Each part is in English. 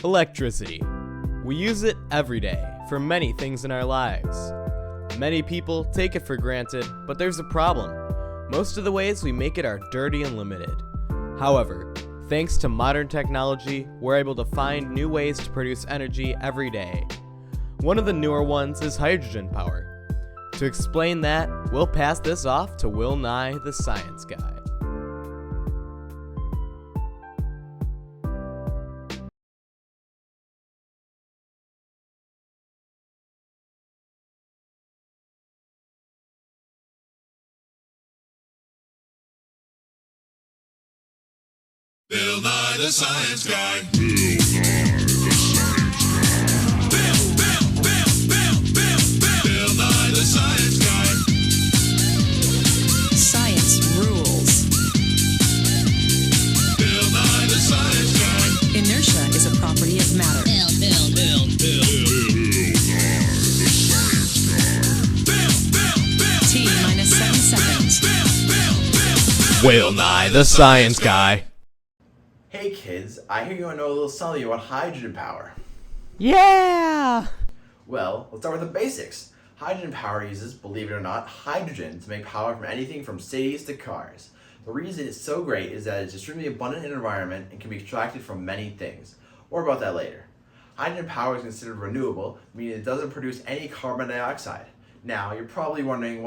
Electricity. We use it every day for many things in our lives. Many people take it for granted, but there's a problem. Most of the ways we make it are dirty and limited. However, thanks to modern technology, we're able to find new ways to produce energy every day. One of the newer ones is hydrogen power. To explain that, we'll pass this off to Will Nye, the science guy. Bill Nye the Science Guy. Bill Nye the Science Guy. Science rules. Bill Nye the Science Guy. Inertia is a property of matter. T minus 7 seconds. Will Nye, the science guy. Hey kids, I hear you want to know a little something about hydrogen power. Yeah! Well, let's start with the basics. Hydrogen power uses, believe it or not, hydrogen to make power from anything from cities to cars. The reason it's so great is that it's extremely abundant in the environment and can be extracted from many things. More about that later. Hydrogen power is considered renewable, meaning it doesn't produce any carbon dioxide. Now, you're probably wondering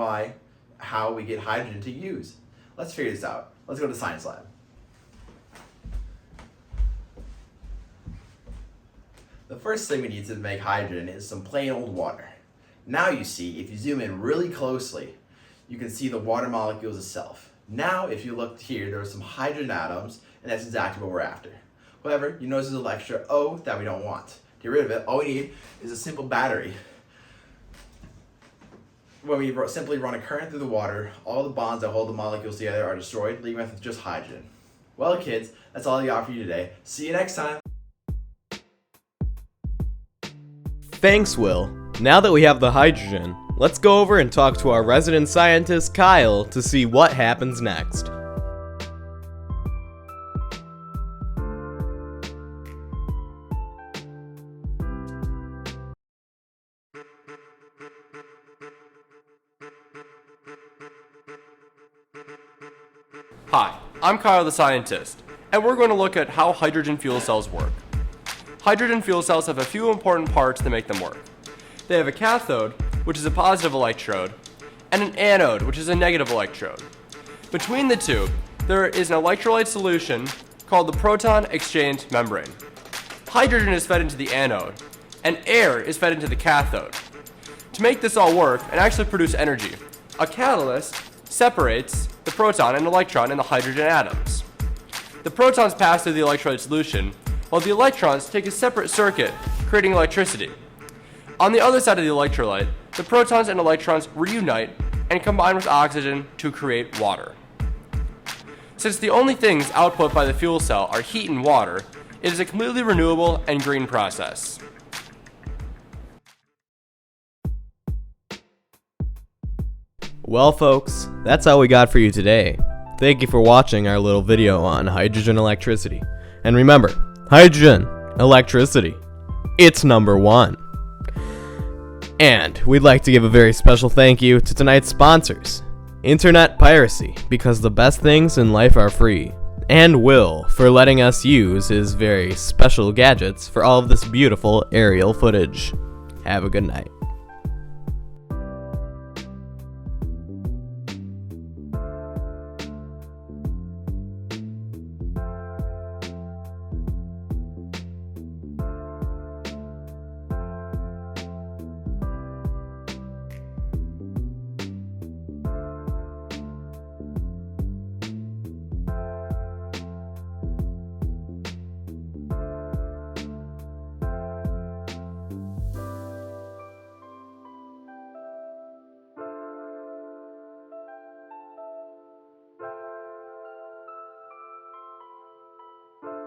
how we get hydrogen to use. Let's figure this out. Let's go to the science lab. The first thing we need to make hydrogen is some plain old water. Now you see, if you zoom in really closely, you can see the water molecules itself. Now, if you look here, there are some hydrogen atoms, and that's exactly what we're after. However, you notice there's an extra O that we don't want. To get rid of it, all we need is a simple battery. When we simply run a current through the water, all the bonds that hold the molecules together are destroyed, leaving us with just hydrogen. Well, kids, that's all I got for you today. See you next time. Thanks, Will. Now that we have the hydrogen, let's go over and talk to our resident scientist, Kyle, to see what happens next. Hi, I'm Kyle the scientist, and we're going to look at how hydrogen fuel cells work. Hydrogen fuel cells have a few important parts that make them work. They have a cathode, which is a positive electrode, and an anode, which is a negative electrode. Between the two, there is an electrolyte solution called the proton exchange membrane. Hydrogen is fed into the anode, and air is fed into the cathode. To make this all work and actually produce energy, a catalyst separates the proton and electron in the hydrogen atoms. The protons pass through the electrolyte solution, while the electrons take a separate circuit, creating electricity. On the other side of the electrolyte, the protons and electrons reunite and combine with oxygen to create water. Since the only things output by the fuel cell are heat and water, it is a completely renewable and green process. Well, folks, that's all we got for you today. Thank you for watching our little video on hydrogen electricity. And remember, hydrogen electricity, it's #1. And we'd like to give a very special thank you to tonight's sponsors, Internet Piracy, because the best things in life are free, and Will for letting us use his very special gadgets for all of this beautiful aerial footage. Have a good night.